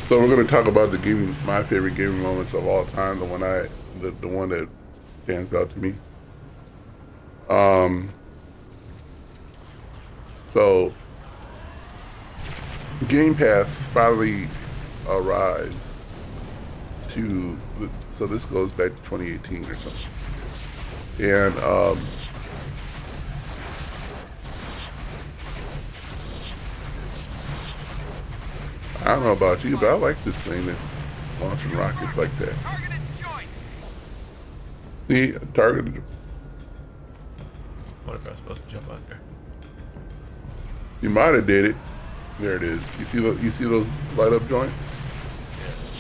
So we're going to talk about my favorite gaming moments of all time. The one that stands out to me. Um, so Game Pass finally arrives to. So this goes back to 2018 or something, and I don't know about you, but I like this thing that's launching rockets like that. See, targeted. What if I was supposed to jump under? You might have did it. There it is. You see those light up joints? Yeah.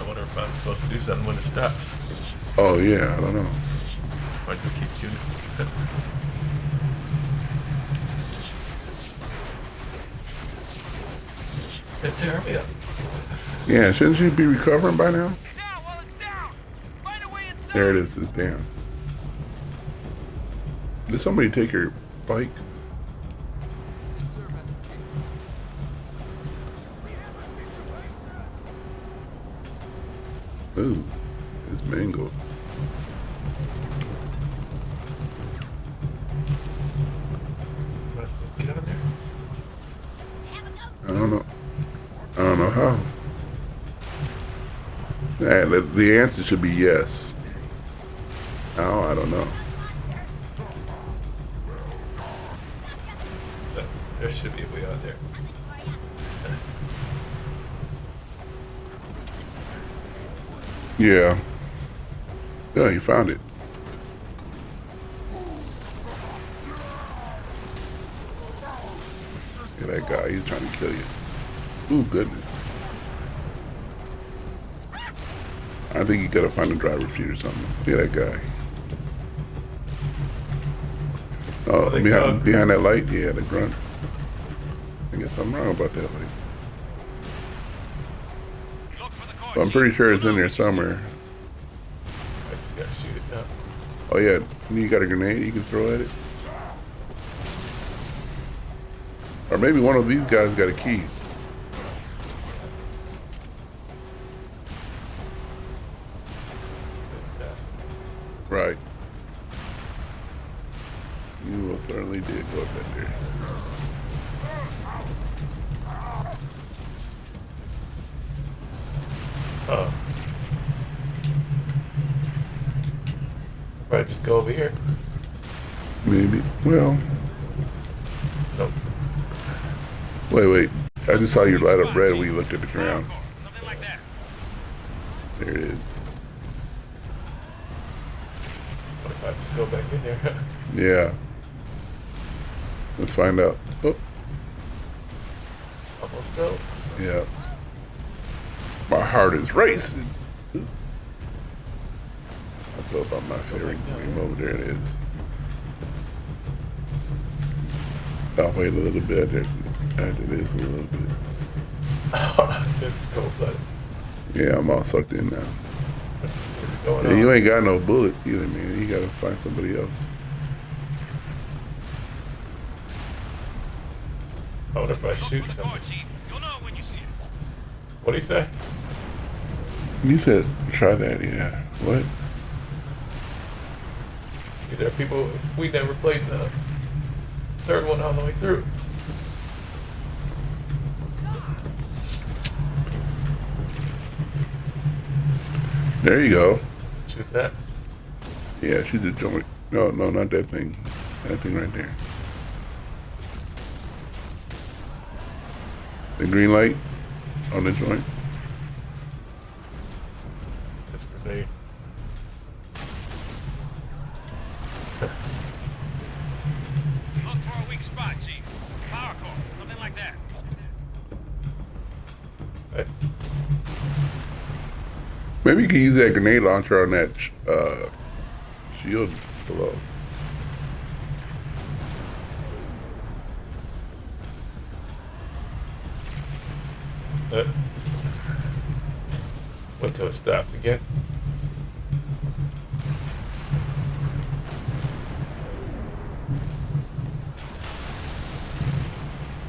I wonder if I'm supposed to do something when it stops. Oh yeah, I don't know. Or just keep shooting. It tear me up. Yeah, shouldn't you be recovering by now? Now, while it's down, find a way inside. There it is. It's down. Did somebody take your bike? Ooh, it's mangled. Get out there. I don't know. I don't know how. The answer should be yes. How? I don't know. There should be a way out there. Yeah. Yeah, you found it. Yeah, that guy, he's trying to kill you. Ooh, goodness. I think you gotta find a driver's seat or something. Yeah, that guy. Oh, behind that light? Yeah, the grunts. I guess I'm wrong about that light. But I'm pretty sure it's in there somewhere. I just gotta shoot it now. Oh yeah, you got a grenade you can throw at it? Or maybe one of these guys got a key. Right. You most certainly did go up that there. Oh. Right, just go over here. Maybe. Well, Nope. wait. I just saw you light up red when you looked at the ground. Something like that. There it is. What if I just go back in there? Yeah. Let's find out. Oh, Almost go. yeah. My heart is racing. I thought about my favorite game over there. It is. I'll wait a little bit after this a little bit. It's cold-blooded. Yeah, I'm all sucked in now. What's going Yeah, on? you ain't got no bullets either, man. You gotta find somebody else. I wonder if I shoot Look for the something. car, Chief. You'll know it when you see it. What do you say? You said try that, yeah. What? There are people, we never played the third one all the way through. There you go. Shoot that. Yeah, shoot the joint. No, not that thing. That thing right there. The green light on the joint. This grenade. Look for a weak spot, Chief. Power core, something like that. Hey, Maybe you can use that grenade launcher on that shield below. wait till it stops again.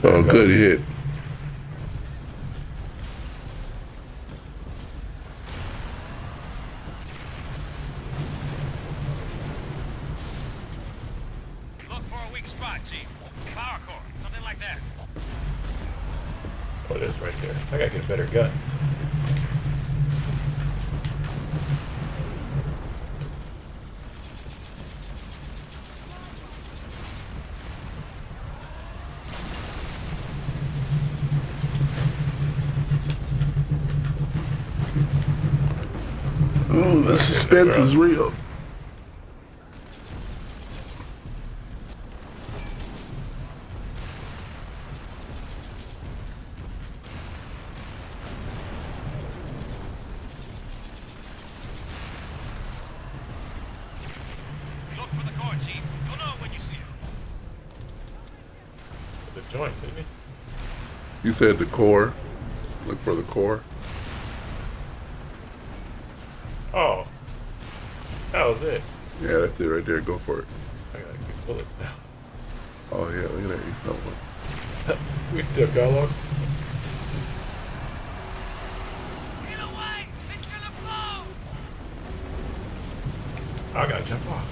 Oh, good hit. Look for a weak spot, Chief. Power core, something like that. Oh, it is right there. I gotta get a better gun. Ooh, the suspense is real. Look for the core, Chief. You'll know when you see it. The joint, didn't he? You said the core. Look for the core. Oh. That was it. Yeah, that's it right there. Go for it. I gotta get bullets now. Oh yeah, look at that. You felt one. We took how long? Get away! It's gonna blow! I gotta jump off.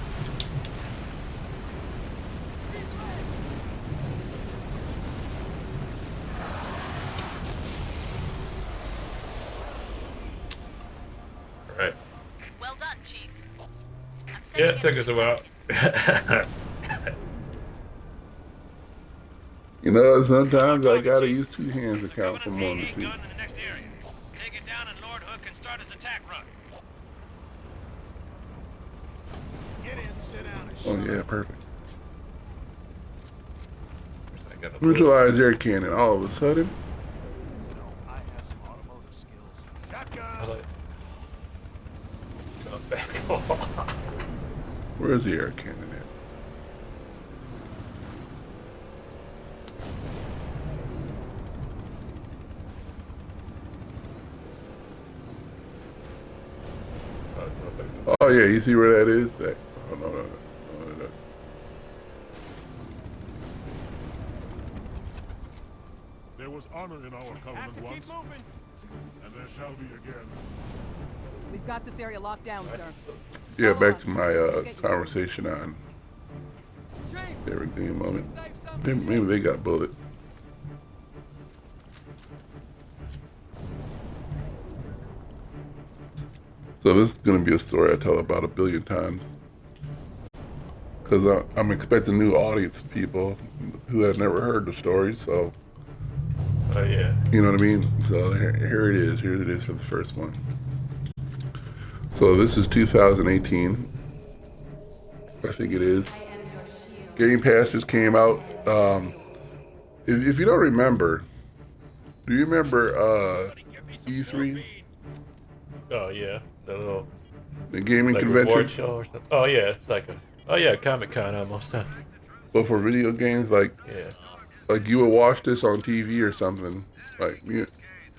Alright. Well done, Chief. I'm Yeah, sending it took in us a while. You know, sometimes I gotta use two hands to count from one to AA two. gun in the next area. Take it down and Lord Hood can start his attack run. Get in, sit down, and Oh shut yeah, up. perfect. I got a bullet. Neutralize air cannon. All of a sudden, You know, I have some automotive skills. I Shotgun! like. Come back. where's the air cannon at? Oh yeah, you see where that is? That, oh no. There was honor in our covenant once, and there shall be again. We've got this area locked down, sir. Yeah, back to my conversation on everything. A moment. Maybe they got bullets. So this is gonna be a story I tell about 1 billion times. Because I'm expecting new audience people who have never heard the story, so Oh yeah. you know what I mean? So here it is. Here it is for the first one. So this is 2018. I think it is. Game Pass just came out. If you don't remember, do you remember E3, Oh yeah. The little the gaming like reward convention? show or something. Oh yeah, it's like a. Oh yeah, Comic-Con almost. Huh? But for video games, like Yeah. you would watch this on TV or something, like it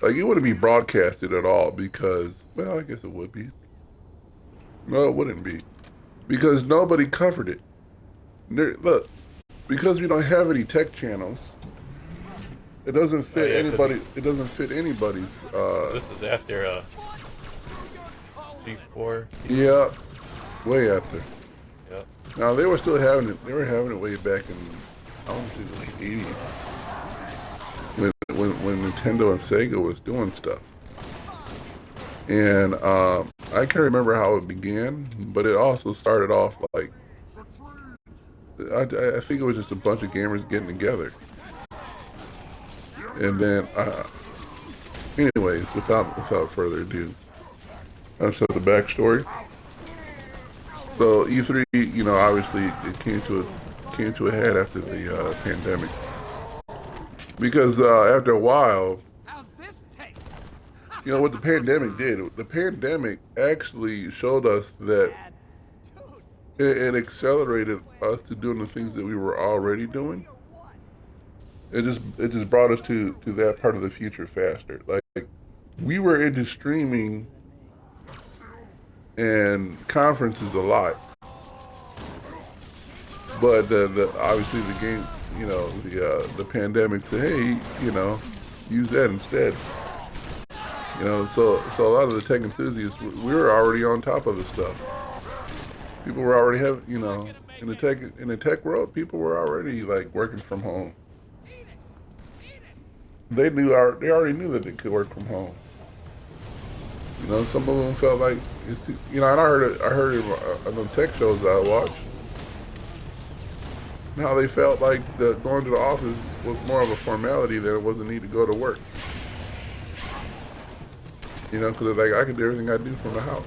wouldn't be broadcasted at all because, well, I guess it would be. No, it wouldn't be, because nobody covered it. Look, because we don't have any tech channels, it doesn't fit yeah, 'cause anybody. It doesn't fit anybody's. This is after G4. Yeah, way after. Yep. Now they were still having it. They were having it way back in, I want to say the late '80s, when Nintendo and Sega was doing stuff. And I can't remember how it began, but it also started off like, I think it was just a bunch of gamers getting together. And then, anyways, without further ado, I'll set the backstory. So E3, you know, obviously it came to a head after the pandemic, because after a while, you know what the pandemic did? The pandemic actually showed us that it accelerated us to doing the things that we were already doing. It just brought us to that part of the future faster. Like we were into streaming and conferences a lot, But the obviously the game, you know, the pandemic said, hey, you know, use that instead. You know, so a lot of the tech enthusiasts, we were already on top of the stuff. People were already you know, in the tech world, people were already like working from home. They already knew that they could work from home. You know, some of them felt like it's you know, and I heard it on the tech shows I watched. How they felt like going to the office was more of a formality than it was a need to go to work. You know, because like I could do everything I do from the house.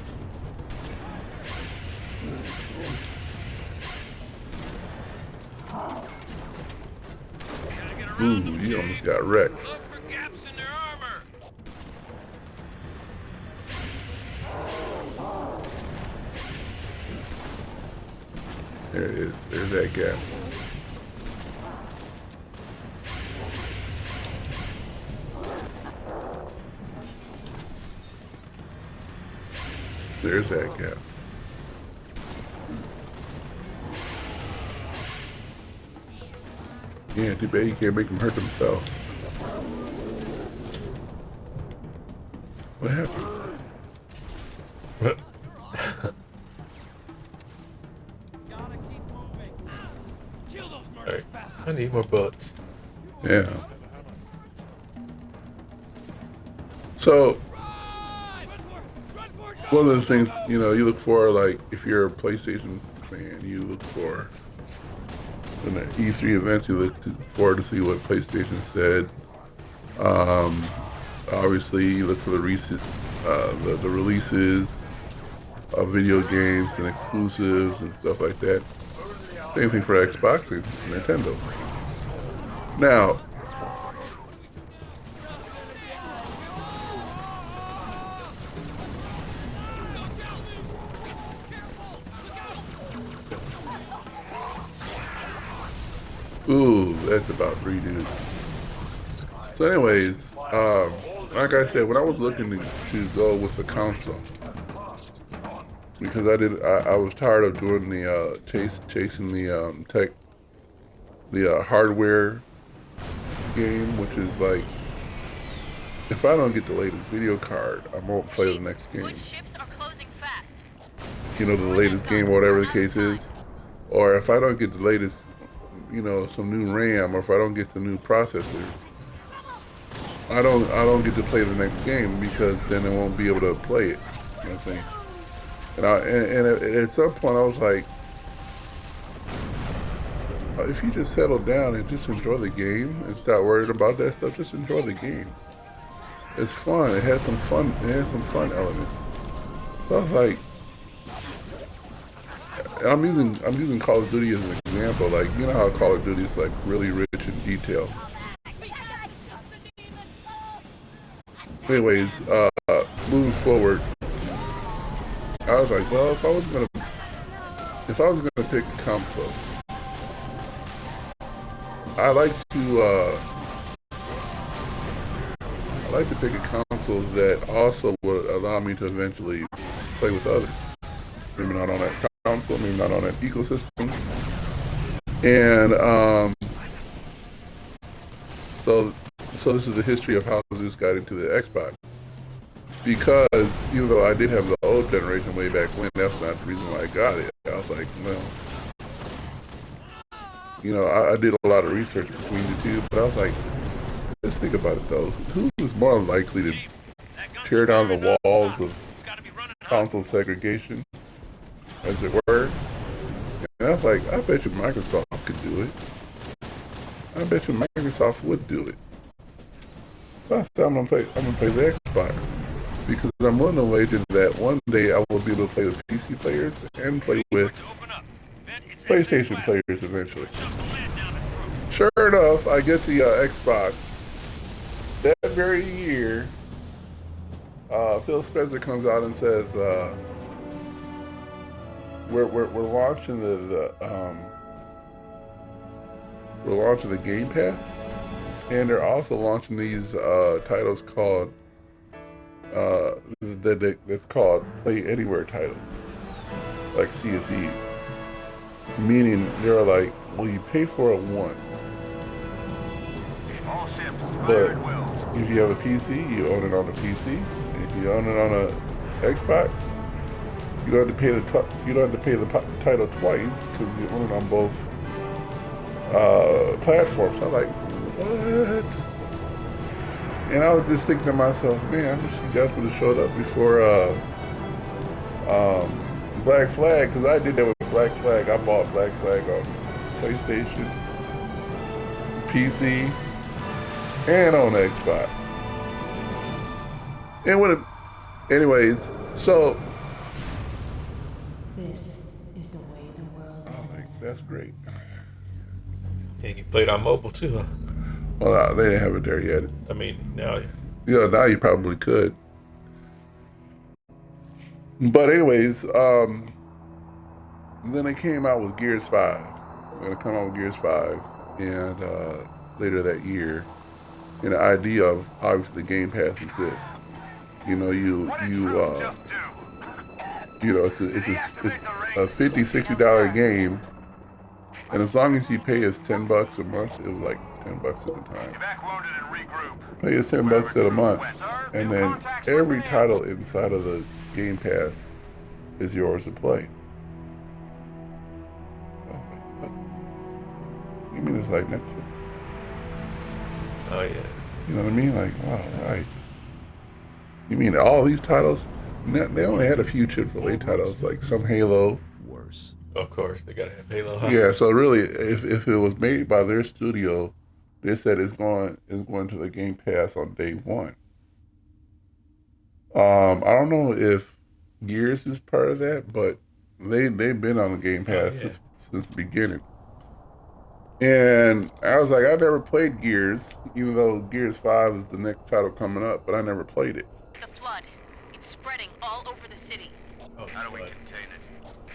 Ooh, you almost got wrecked. Look for gaps in their armor. There it is. There's that gap. There's that gap. Yeah, too bad you can't make them hurt themselves. What happened? Alright, I need more bullets. Yeah. So, one of the things, you know, you look for, like, if you're a PlayStation fan, you look for, in the E3 events, you look forward to see what PlayStation said. Obviously, you look for the recent, the releases of video games and exclusives and stuff like that. Same thing for Xbox and Nintendo. Now, ooh, that's about 3 dudes. So anyways, like I said, when I was looking to go with the console, because I was tired of doing the chasing the hardware game, which is like, if I don't get the latest video card, I won't play the next game. Which ships are closing fast? You know, the latest game, or whatever the case is. Or if I don't get the latest, you know, some new RAM, or if I don't get some new processors, I don't get to play the next game, because then I won't be able to play it. You know what I'm saying? And at some point I was like, if you just settle down and just enjoy the game and stop worrying about that stuff, just enjoy the game. It's fun. It has some fun. It has some fun elements. So I was like, I'm using Call of Duty as an example. Like, you know how Call of Duty is like really rich in detail. Anyways, moving forward, I was like, well, if I was gonna pick a console, I like to pick a console that also would allow me to eventually play with others. Maybe not on that console, maybe not on that ecosystem. And so this is the history of how Zeus got into the Xbox. Because even though I did have the old generation way back when, that's not the reason why I got it. I was like, well, you know, I did a lot of research between the two, but I was like, let's think about it though. Who is more likely to tear down the walls of console segregation, as it were? And I was like, I bet you Microsoft could do it. I bet you Microsoft would do it. So I said, I'm gonna play the Xbox, because I'm willing to wager that one day I will be able to play with PC players and play with PlayStation players eventually. Sure enough, I get the Xbox. That very year, Phil Spencer comes out and says, we're launching we're launching the Game Pass, and they're also launching these titles called that's called Play Anywhere titles, like Sea of Thieves. Meaning they're like, well, you pay for it once, All ships, but fire at will. if you have a PC, you own it on a PC. If you own it on a Xbox, you don't have to pay the title twice because you own it on both platforms. I'm like, what? And I was just thinking to myself, man, I wish you guys would have showed up before Black Flag, because I did that with Black Flag. I bought Black Flag on PlayStation, PC, and on Xbox. And what? Anyways, so This is the way the world I'm like, ends. that's great. And you played on mobile too, huh? Well, they didn't have it there yet. I mean, now. Yeah, now you probably could. But anyways, then they came out with Gears 5. They're gonna come out with Gears 5, and later that year. And the idea of obviously the Game Pass is this. You know, What did Truth just do? you know, it's a $50-$60 game, and as long as you pay us $10 a month, it was like $10 at the time. Evac wounded and regroup. Pay us $10 a month, Sir, and new then contacts every looking in. title inside of the Game Pass is yours to play. Oh, what? You mean it's like Netflix? Oh yeah. You know what I mean? Like, wow, right. You mean all these titles? They only had a few AAA titles, like some Halo. Worse. Of course, they gotta have Halo. Huh? Yeah, so really, if it was made by their studio, they said it's going to the Game Pass on day one. I don't know if Gears is part of that, but they've been on the Game Pass yeah. since the beginning. And I was like, I never played Gears, even though Gears 5 is the next title coming up, but I never played it. The flood. It's spreading all over the city. Oh, How do we but- contain it?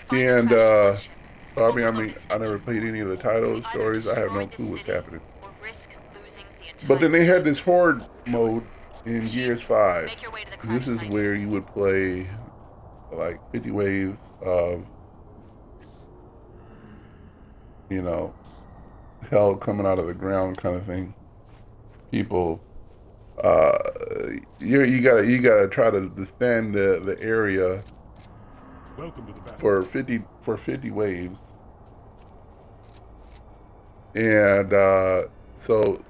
Find the And crashed flagship. I mean, I never played any of the titles, Either stories. I have no destroy clue the what's city happening. or risk losing the entire But then they had this world. horde mode in Chief, Gears 5. Make your way to the crash This is site. where you would play like 50 waves of, you know, hell coming out of the ground kind of thing. People, you gotta try to defend the area Welcome to the battle. for 50 waves. And so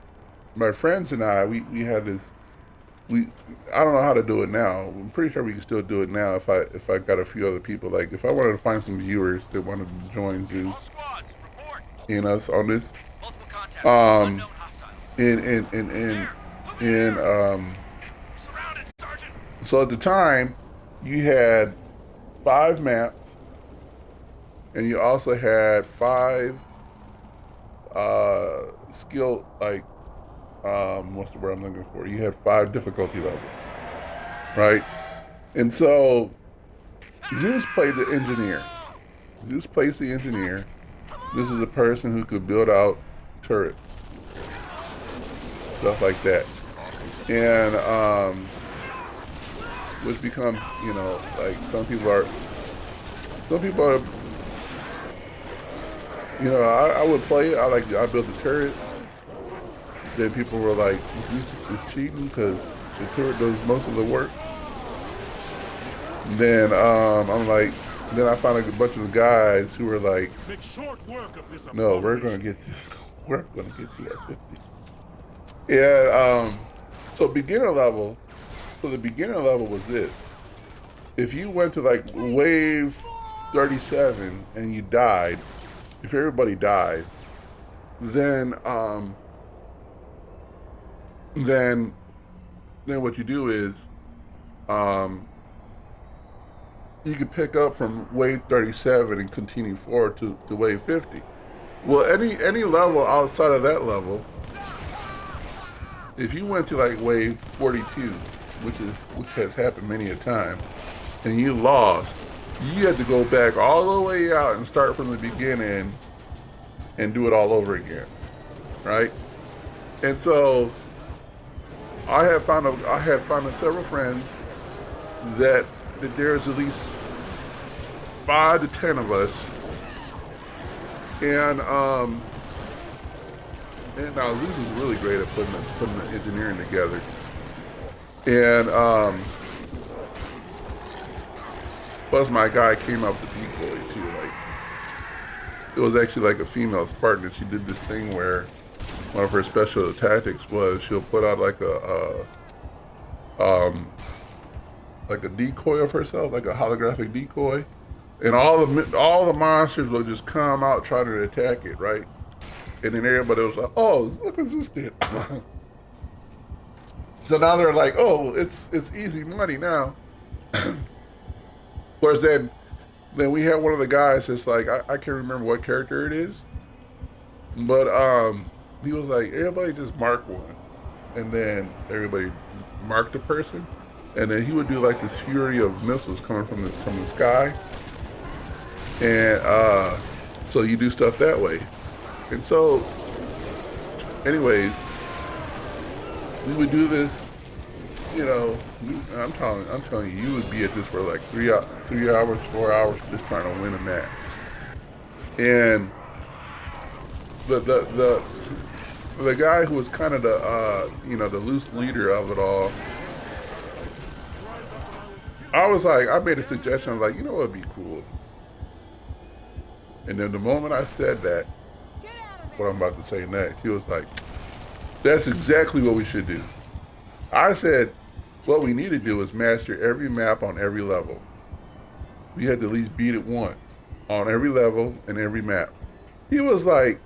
my friends and I, we had this. I don't know how to do it now. I'm pretty sure we can still do it now if I got a few other people. Like if I wanted to find some viewers that wanted to join All Zeus squads, report. in us on this. Multiple contacts. Um, Unknown hostiles. In Surrounded, Sergeant. so at the time you had 5 maps, and you also had 5 skill, like what's the word I'm looking for? You had 5 difficulty levels, right? And so Zeus played the engineer. Zeus plays the engineer. This is a person who could build out turrets, stuff like that. And which becomes, you know, like some people are, you know, I would play it. I built the turrets. Then people were like, "This is cheating because the turret does most of the work." Then I'm like, then I found a bunch of guys who were like, Make short work of this. "No, we're gonna get to, we're gonna get to that 50." Yeah. So beginner level. So the beginner level was this: if you went to like wave 37 and you died, if everybody died, then what you do is you can pick up from wave 37 and continue forward to wave 50. Well, any level outside of that level, if you went to like wave 42, which has happened many a time, and you lost, you had to go back all the way out and start from the beginning and do it all over again, right? And so I have found several friends that there's at least 5 to 10 of us And now Zeus is really great at putting the engineering together. And plus my guy came up with decoy too. Like it was actually like a female Spartan. She did this thing where one of her special tactics was she'll put out like a decoy of herself, like a holographic decoy, and all the monsters will just come out trying to attack it, right? And then everybody was like, "Oh, look what Zeus did." So now they're like, "Oh, it's easy money now." Whereas then we had one of the guys that's like, I can't remember what character it is, but he was like, everybody just mark one, and then everybody marked a person, and then he would do like this fury of missiles coming from the sky, and so you do stuff that way, and so, anyways, we would do this. You know, I'm telling you, you would be at this for like 3 hours, 4 hours, just trying to win a match. And the guy who was kind of the the loose leader of it all, I was like, I made a suggestion. I was like, you know what would be cool? And then the moment I said that, what I'm about to say next, he was like, that's exactly what we should do. I said, what we need to do is master every map on every level. We had to at least beat it once on every level and every map. He was like,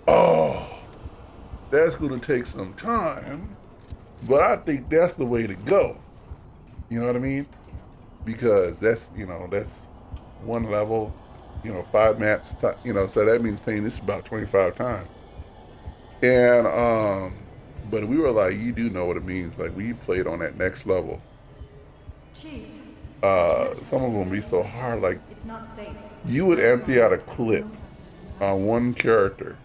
oh, that's going to take some time, but I think that's the way to go. You know what I mean? Because that's one level, 5 maps, so that means playing this about 25 times. And, but we were like, you do know what it means. Like, we played on that next level. Chief, Some of them be so hard. Like, it's not safe. you would empty out a clip on one character.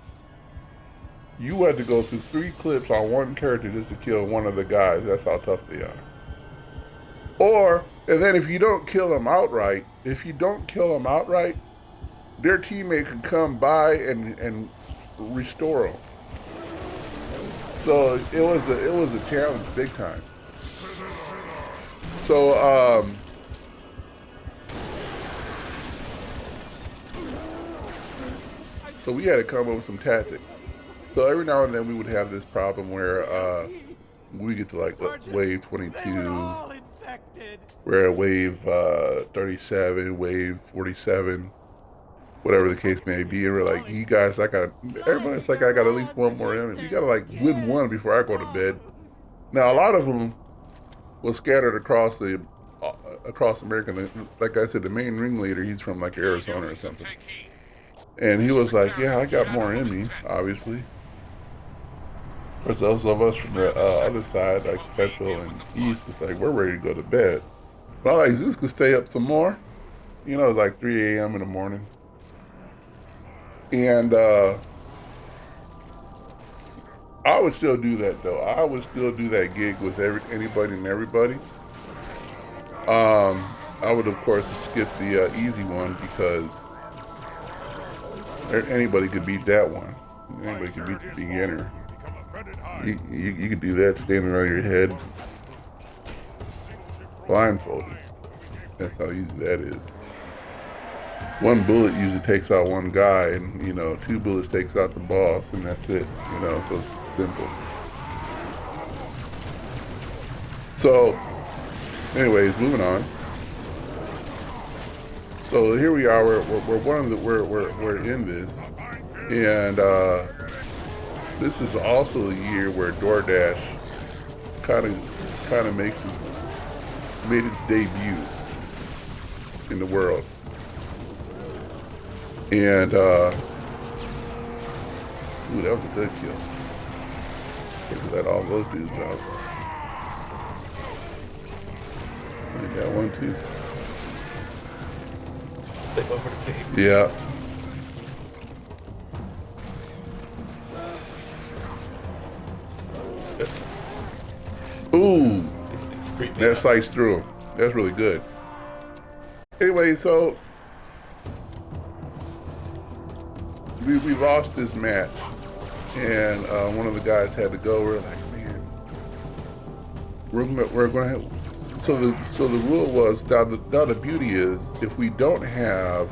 You had to go through 3 clips on one character just to kill one of the guys. That's how tough they are. And then if you don't kill them outright, their teammate can come by and restore them. So it was a challenge, big time. So we had to come up with some tactics. So every now and then we would have this problem where we get to like wave 22, we're at wave 37, wave 47. Whatever the case may be, and we're like, you guys, everybody's like, I got at least one more enemy. We gotta like win one before I go to bed. Now, a lot of them was scattered across America. Like I said, the main ringleader, he's from like Arizona or something. And he was like, yeah, I got more in me, obviously. For those of us from the other side, like Central and East, it's like, we're ready to go to bed. But I like, Zeus could stay up some more. It's like 3 a.m. in the morning. And I would still do that though. I would still do that gig with anybody and everybody. I would of course skip the easy one because anybody could beat that one. Anybody could beat the beginner. You could do that standing on your head, blindfolded. That's how easy that is. One bullet usually takes out one guy, and 2 bullets takes out the boss, and that's it. So it's simple. So, anyways, moving on. So here we are. We're in this, and this is also a year where DoorDash kind of made its debut in the world. And, ooh, that was a good kill. Just let all those dudes out. I got one too. Take over the team. Yeah. Ooh, that sliced through him. That's really good. Anyway, so we lost this match, and one of the guys had to go. We're like, man, we're gonna have. So the rule was now the beauty is if we don't have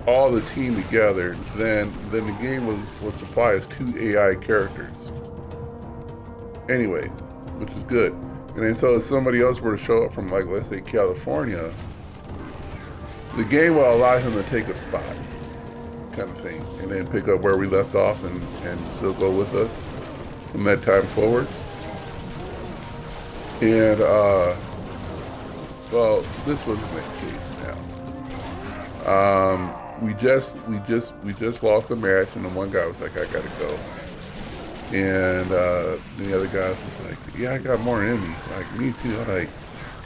all the team together, then the game will supply us 2 AI characters. Anyways, which is good. And then so if somebody else were to show up from, like, let's say California, the game will allow him to take a spot, kind of thing, and then pick up where we left off and still go with us from that time forward. And well, this wasn't the case now. We just lost the match, and the one guy was like, I gotta go. And the other guy was like, yeah, I got more in me. Like, me too. I'm like,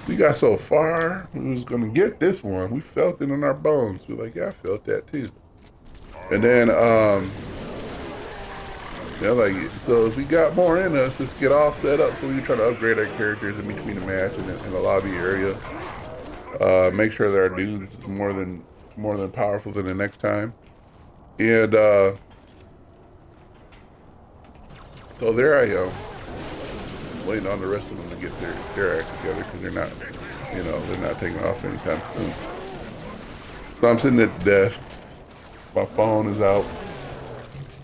we got so far, we was gonna get this one. We felt it in our bones. We were like, yeah, I felt that too. And then, like, so if we got more in us, let's get all set up so we can try to upgrade our characters in between the match and in the lobby area. Make sure that our dude is more than powerful than the next time. And so there I am, waiting on the rest of them to get their act together because they're not taking off anytime soon. So I'm sitting at the desk, my phone is out,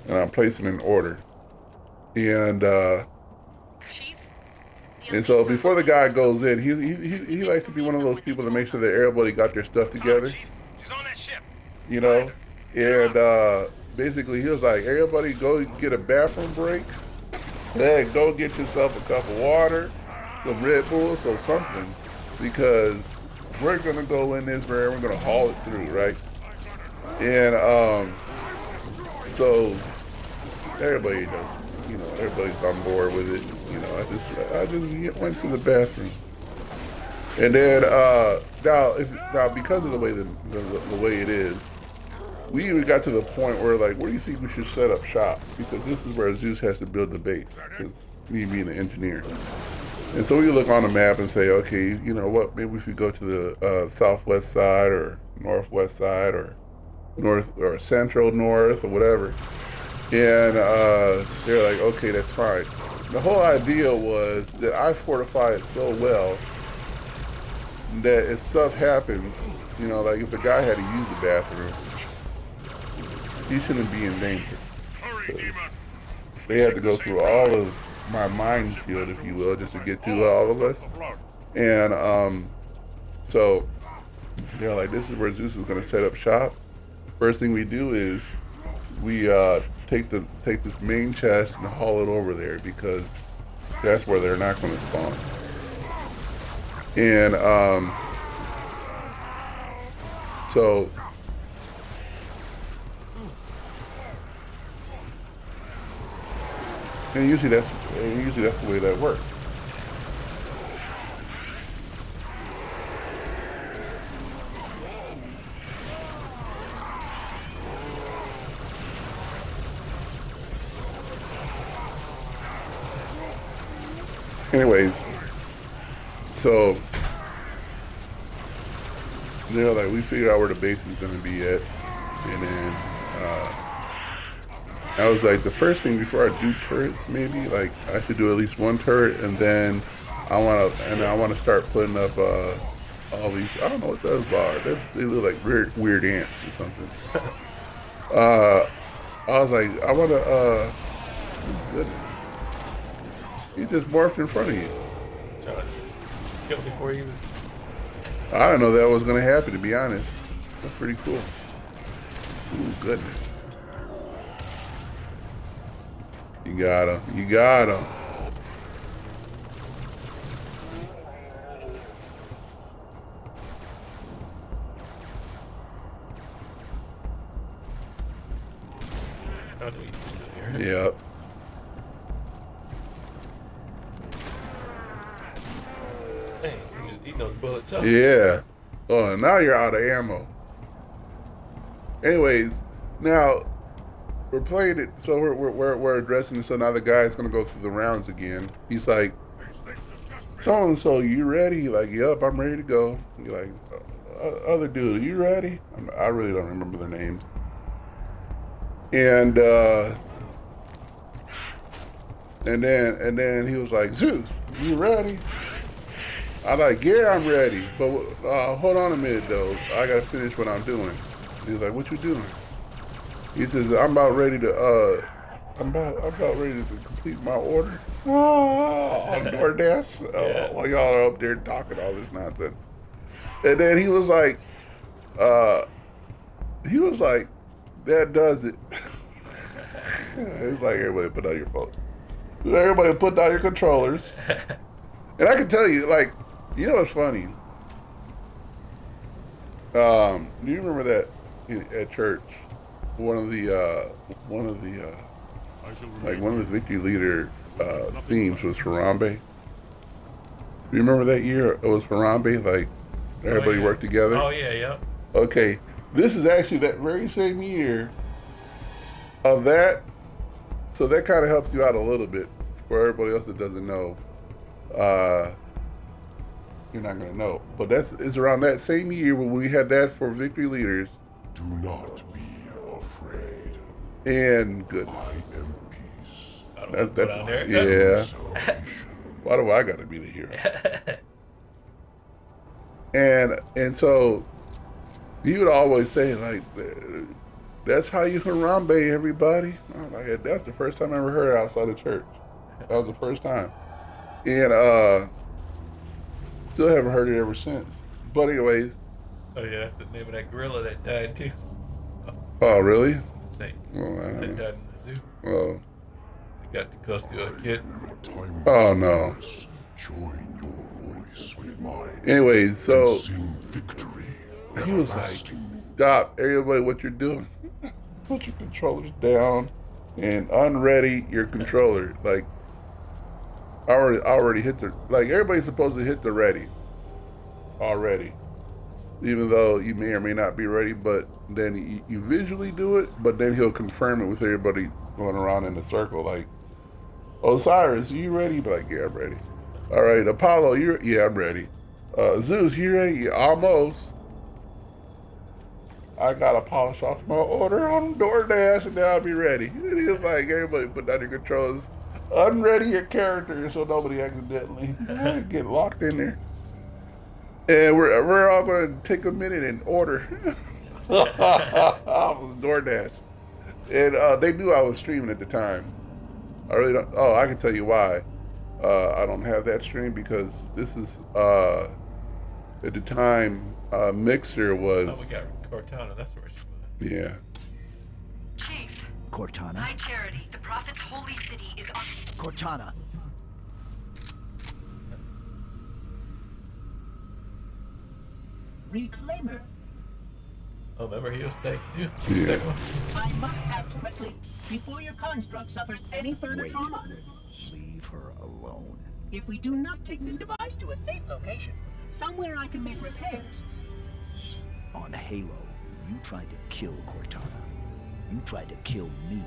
and I'm placing an order. And Chief? and so before the guy goes in, he likes to be one of those people to make sure that everybody got their stuff together. She's on that ship. You know, and basically he was like, everybody go get a bathroom break, then go get yourself a cup of water, some Red Bulls or something, because we're gonna go in this man, we're gonna haul it through, right? And so everybody does, everybody's on board with it. I just went to the bathroom. And then now because of the way the way it is, we even got to the point where, like, where do you think we should set up shop? Because this is where Zeus has to build the base, because me being an engineer. And so we look on the map and say, okay, you know what, maybe we should go to the southwest side or northwest side or north or central north or whatever. And they're like, okay, that's fine. The whole idea was that I fortify it so well that if stuff happens, like if a guy had to use the bathroom, he shouldn't be in danger. They had to go through all of my minefield, if you will, just to get to all of us. And so they're like, this is where Zeus is going to set up shop. First thing we do is we take this main chest and haul it over there, because that's where they're not going to spawn. And so and usually that's the way that works. Anyways, so like, we figured out where the base is going to be at, and then I was like, the first thing before I do turrets, maybe like I should do at least one turret, and then I want to start putting up all these. I don't know what those are. They look like weird ants or something. I was like, I want to. Oh, goodness. He just morphed in front of you. Killed before you. I don't know that was going to happen, to be honest. That's pretty cool. Ooh, goodness. You got him. You got him. How do we still hear it? Yep. Dang, you just eating those bullets up. Yeah. Oh, and now you're out of ammo. Anyways, now we're playing it, so we're addressing it. So now the guy's gonna go through the rounds again. He's like, so you ready? Like, yep, I'm ready to go. You're like, other dude, are you ready? I really don't remember their names. And then he was like, Zeus, you ready? I was like, yeah, I'm ready. But hold on a minute though. I gotta finish what I'm doing. He was like, what you doing? He says, I'm about ready to complete my order. On DoorDash. While y'all are up there talking all this nonsense. And then he was like, that does it. It's like, everybody put down your phone. Everybody put down your controllers. And I can tell you, like, you know what's funny? Do you remember that at church? One of the victory leader themes was Harambe. You remember that year? It was Harambe, like everybody worked together. Oh yeah. Okay, this is actually that very same year of that. So that kind of helps you out a little bit for everybody else that doesn't know. You're not gonna know, but it's around that same year when we had that for victory leaders. Do not be afraid. And goodness. I am peace. That's there. Yeah. Salvation. Why do I gotta be the hero? and so he would always say, like, that's how you Harambe everybody. I was like, that's the first time I ever heard it outside of church. That was the first time. And still haven't heard it ever since. But anyways. Oh yeah, that's the name of that gorilla that died too. Oh really? They Well, I that don't know. died in the zoo. Well, They got too close to a kid. Time Oh, no. pass. Join your voice with mine. anyways, And so sing victory. he was like, Everlasting. stop, everybody, what you're doing. Put your controllers down and unready your controller. Like, I already hit the, like, everybody's supposed to hit the ready already. Even though you may or may not be ready, but then you visually do it, but then he'll confirm it with everybody going around in a circle. Like, Osiris, you ready? Be like, yeah, I'm ready. All right, Apollo, yeah, I'm ready. Zeus, you ready? Yeah, almost. I gotta polish off my order on DoorDash and then I'll be ready. And he was like, everybody put down your controls. Unready your character so nobody accidentally get locked in there. And we're all gonna take a minute and order off of DoorDash. And they knew I was streaming at the time. I really don't. Oh, I can tell you why. I don't have that stream because this is at the time Mixer was. Oh, we got Cortana. That's where she was. Yeah. Chief. Cortana? High Charity. The Prophet's holy city is on. Cortana. Reclaimer. Oh, remember he was taken too. Yeah. Second one. I must act quickly before your construct suffers any further Wait. trauma. Leave her alone. If we do not take this device to a safe location, somewhere I can make repairs. On Halo, you tried to kill Cortana. You tried to kill me.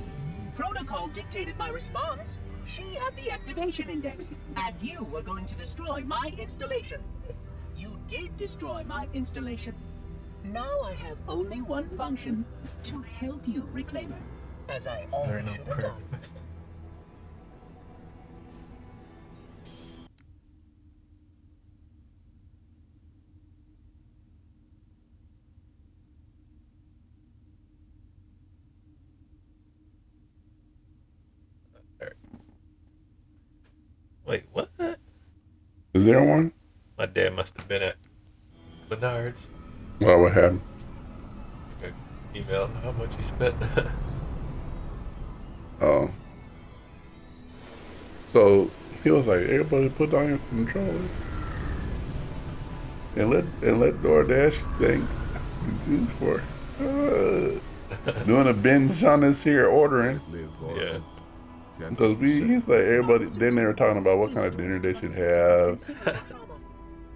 Protocol dictated my response. She had the activation index, and you were going to destroy my installation. You did destroy my installation. Now I have only one function, to help you, Reclaimer, as I always should have done. Wait, what? Is there one? My dad must have been at Menards. Well, what happened? Email how much he spent. Oh. So he was like, everybody put down your controllers and let DoorDash thank Zeus for doing a binge on this here ordering. Yeah. Because he's like, everybody, then they were talking about what kind of dinner they should have.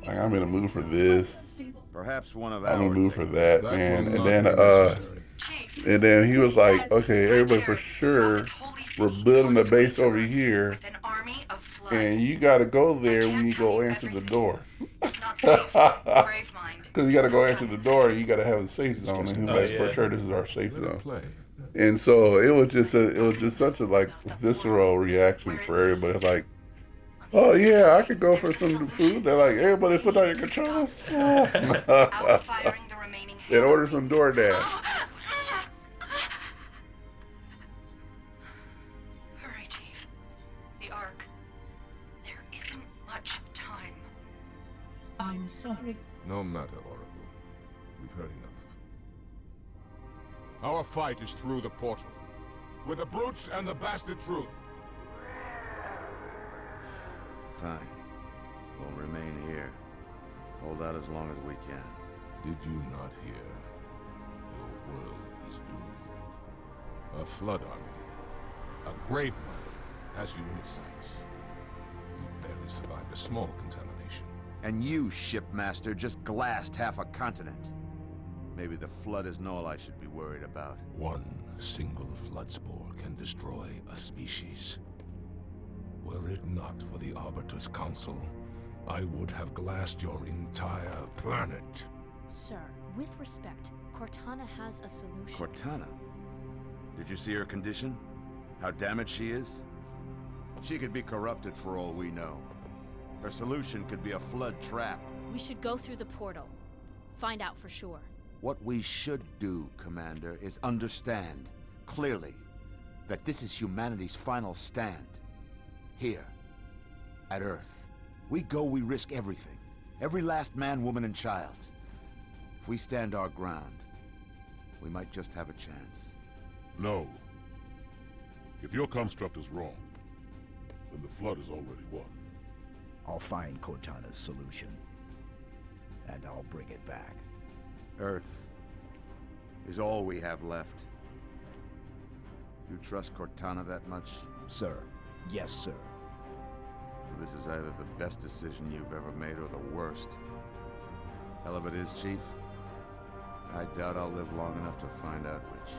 Like, I'm in the mood for this. Perhaps one of I'm in our the mood for that, That man. will And not then, be necessary. Chief. and then he was like, okay, High everybody for Charity, the sure, Prophet's holy city we're is building on the its way base to over Earth here, with an army of flood. and you gotta go there I when can't you tell go you answer the everything. door. It's not safe. Brave mind. Because you gotta go answer the door, and you gotta have a safe zone. And he was Oh, like, yeah. for sure, this is our safe Let it zone. play. And so it was just such a like visceral reaction for everybody. Like, oh yeah, I could go for some food. They're like, everybody put down your controls. Outfiring the remaining And order some DoorDash. Hurry, Chief. The Ark. There isn't much time. I'm sorry. No matter, Oracle. We've heard enough. Our fight is through the portal. With the brutes and the bastard truth. Fine. We'll remain here. Hold out as long as we can. Did you not hear? Your world is doomed. A flood army, a grave mother, has you in its sights. You barely survived a small contamination. And you, shipmaster, just glassed half a continent. Maybe the flood isn't all I should be worried about. One single flood spore can destroy a species. Were it not for the Arbiter's Council, I would have glassed your entire planet. Sir, with respect, Cortana has a solution. Cortana? Did you see her condition? How damaged she is? She could be corrupted for all we know. Her solution could be a flood trap. We should go through the portal. Find out for sure. What we should do, Commander, is understand, clearly, that this is humanity's final stand. Here, at Earth. We go, we risk everything. Every last man, woman, and child. If we stand our ground, we might just have a chance. No. If your construct is wrong, then the flood is already won. I'll find Cortana's solution. And I'll bring it back. Earth is all we have left. You trust Cortana that much? Sir. Yes, sir. This is either the best decision you've ever made or the worst. Hell of it is, Chief. I doubt I'll live long enough to find out which.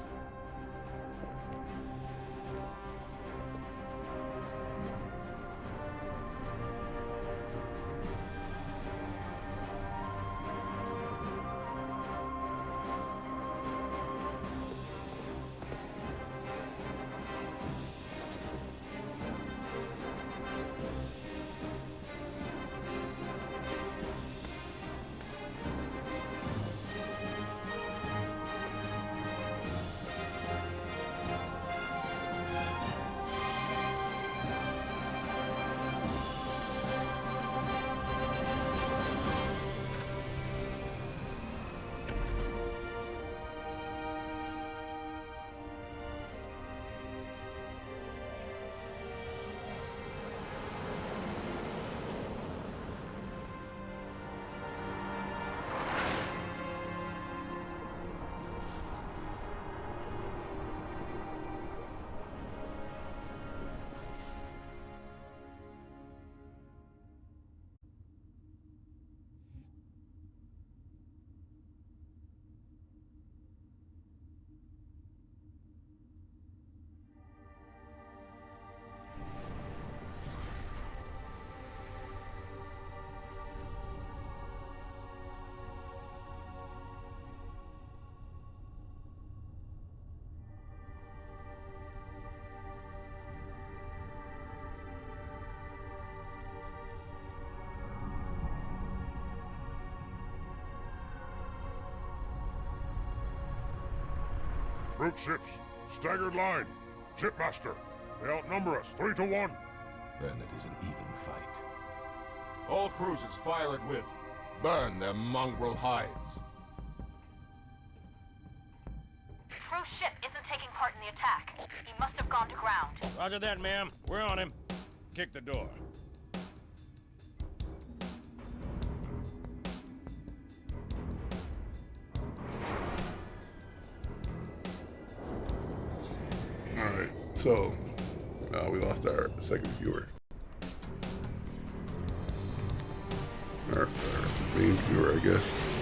Brute ships, staggered line. Shipmaster, they outnumber us 3 to 1. Then it is an even fight. All cruisers fire at will. Burn their mongrel hides. Cruise ship isn't taking part in the attack. He must have gone to ground. Roger that, ma'am. We're on him. Kick the door. Alright, so we lost our second viewer. Our main viewer, I guess.